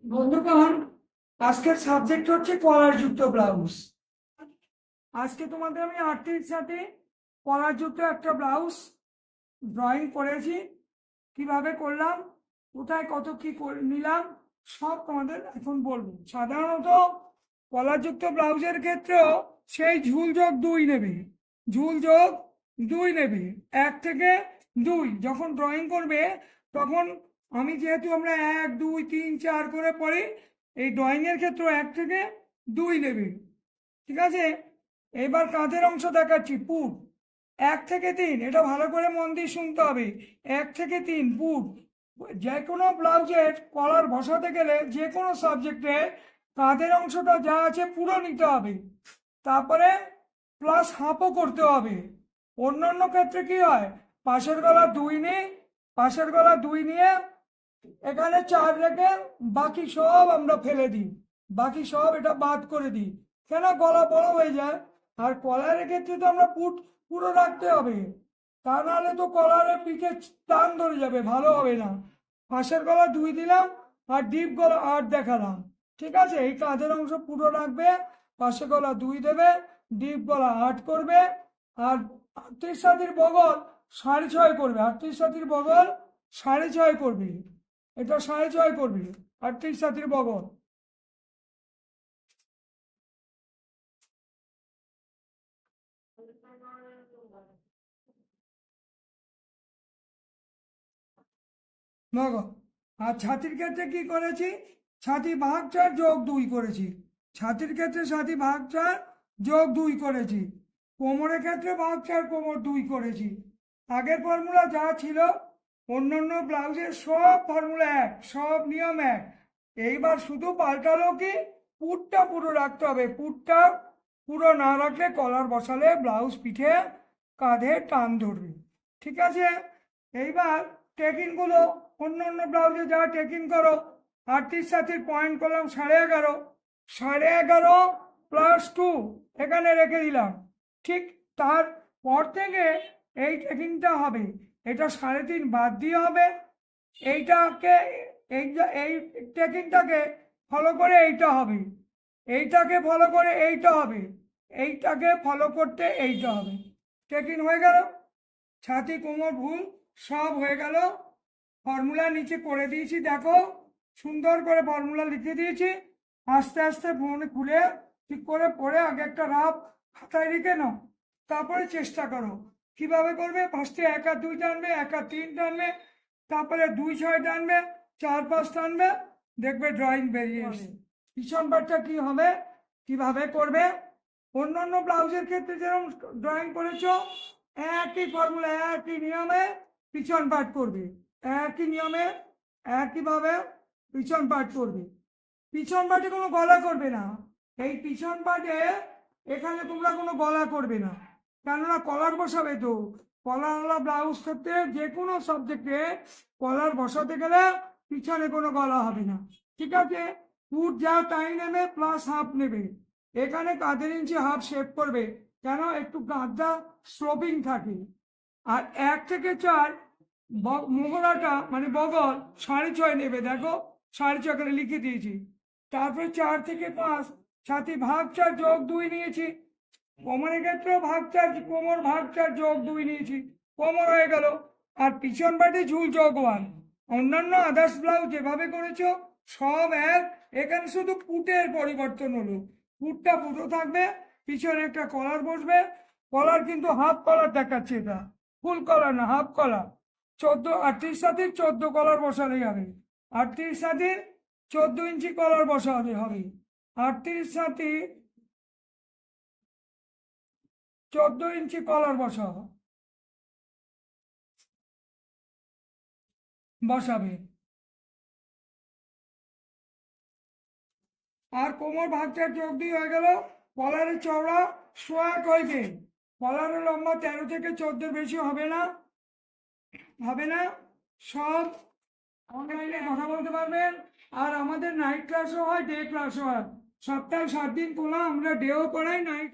বন্ধুগণ, আজকের সাবজেক্ট হচ্ছে কলারযুক্ত ব্লাউজ। আজকে তোমাদের আমি আর্টের সাথে কলারযুক্ত একটা ব্লাউজ ড্রয়িং করেছি। কিভাবে করলাম, কোথায় কত কি নিলাম, সব তোমাদের এখন বলবো। সাধারণত কলারযুক্ত ব্লাউজের ক্ষেত্রেও সেই ঝুল যোগ 2 নেবে, ঝুল যোগ 2 নেবে, 1 থেকে 2 যখন ড্রয়িং করবে তখন যেহেতু আমরা 1 2 3 4 করে পড়ি, এই ড্রয়িংয়ের ক্ষেত্রে 1 থেকে 2 নেবে। ঠিক আছে, এবার কাঁধের অংশ দেখাচ্ছি। পুট 1 থেকে 3, এটা ভালো করে মন দিয়ে শুনতে হবে। 1 থেকে 3 পুট। যে কোনো ব্লাউজের কলার বসাতে গেলে যে কোনো সাবজেক্টে কাঁধের অংশটা যা আছে পুরো নিতে হবে, তারপরে প্লাস হাফও করতে হবে। অন্যান্য ক্ষেত্রে কি হয়, পাশের গলা 2 নিই, পাশের গলা 2 নিয়ে এখানে 4 রেখে বাকি সব আমরা ফেলে দিই, বাকি সব এটা বাদ করে দিই। কেন, গলা বড় হয়ে যায়। আর কলারের ক্ষেত্রে তো আমরা পুরো রাখতে হবে, তা নাহলে তো কলারের পিঠে টান ধরে যাবে, ভালো হবে না। পাশের গলা 2 দিলাম আর ডিপ গলা 8 দেখালাম। ঠিক আছে, এই কাঁধের অংশ পুরো রাখবে, পাশে গলা 2 দেবে, ডিপ গলা 8 করবে। আর 38 সাতির বগল 6.5 করবে, 38 সাতির বগল 6.5 করবে, এটা 6.5 করবে 38 সাতির বগল। বগল। আর ছাতির ক্ষেত্রে কি করেছি, ছাতি ভাগ 4 যোগ 2 করেছি। ছাতির ক্ষেত্রে ছাতি ভাগ 4 যোগ 2 করেছি। কোমরের ক্ষেত্রে ভাগ 4 কোমর 2 করেছি। আগের ফর্মুলা যা ছিল, অন্যান্য ব্লাউজের সব ফর্মুলা এক, সব নিয়ম এক। এইবার শুধু পাল্টালো কি, পুটটা পুরো রাখতে হবে। পুটটা পুরো না রাখলে কলার বসালে ব্লাউজ পিঠে কাঁধে টান ধরবে। ঠিক আছে, এইবার টেকিংগুলো অন্যান্য ব্লাউজে যা টেকিং করো, 38 সাতির পয়েন্ট করলাম 11.5, 11.5 প্লাস 2 এখানে রেখে দিলাম। ঠিক তারপর থেকে এই টেকিংটা হবে, এটা 3.5 বাদ দিয়ে হবে। এইটাকে এই টেকিংটাকে ফলো করে এইটা হবে, এইটাকে ফলো করে এইটা হবে, এইটাকে ফলো করতে এইটা হবে। টেকিং হয়ে গেল, ছাতি কোমর ভুল সব হয়ে গেল। ফর্মুলা নিচে করে দিয়েছি, দেখো সুন্দর করে ফর্মুলা লিখে দিয়েছি। আস্তে আস্তে ফোনে খুলে ঠিক করে পড়ে আগে একটা রাফ খাতায় লিখে নাও, তারপরে চেষ্টা করো। কিভাবে করবে, ফার্স্টে 1 আর 2 টানবে, 1 আর 3 টানবে, তারপরে 2 6 টানবে, 4 5 টানবে, দেখবে ড্রয়িং বেরিয়ে এসে। পিছন পাটটা কি হবে, কিভাবে করবে, অন্যান্য ব্লাউজের ক্ষেত্রে যেরকম ড্রয়িং করেছো একই ফর্মুলা একই নিয়মে পিছন পাট করবে, একই নিয়মে একইভাবে পিছন পাট করবে। পিছন পাটে কোনো গলা করবে না, এই পিছন পাটে এখানে তোমরা কোনো গলা করবে না, কেননা কলার বসাবে তো। কলারওয়ালা ব্লাউজ ক্ষেত্রে যে কোনো সাবজেক্টে কলার বসাতে গেলে পিছনে কোনো গলা হবে না। ঠিক আছে, পুট যা তাই নেবে, প্লাস হাফ নেবে। এখানে কাঁধের ইঞ্চি হাফ শেপ করবে, কেন, একটু কাঁধটা স্লোপিং থাকে। আর 1 থেকে 4 মোহরাটা মানে বগল 6.5 নেবে, দেখো 6.5 করে লিখে দিয়েছি। তারপরে 4 থেকে 5 ছাতি ভাগ 4 যোগ 2 নিয়েছি। কোমরের ক্ষেত্রেও ভাগ 4, কোমর ভাগ 4 যোগ 2 নিয়েছি, কোমর হয়ে গেল। আর পিছন পাটে ঝুল যোগ 1। অন্যান্য আদার্স ব্লাউজ যেভাবে করেছো সব এক, এখানে শুধু পুটের পরিবর্তন হলো। পুটটা পুরো থাকবে, পিছনে একটা কলার বসবে। কলার কিন্তু হাফ কলার দেখাচ্ছে, এটা ফুল কলার না, হাফ কলার। 38 সাতির 14 কলার বসালেই হবে, 38 সাতির 14 ইঞ্চি কলার বসাতে হবে। 38 সাতির 14 ইঞ্চি কলার বসাবে। আর কোমর ভাগটা যোগ দিয়ে হয়ে গেল। কলারের চওড়া 1.5 হয়েছে, কলারের লম্বা 13 থেকে 14 বেশি হবে না, হবে না। সব অনলাইনে কথা বলতে পারবেন। আর আমাদের নাইট ক্লাসও হয়, ডে ক্লাসও হয়। সপ্তাহে 7 দিন খোলা, আমরা ডেও করাই, নাইট।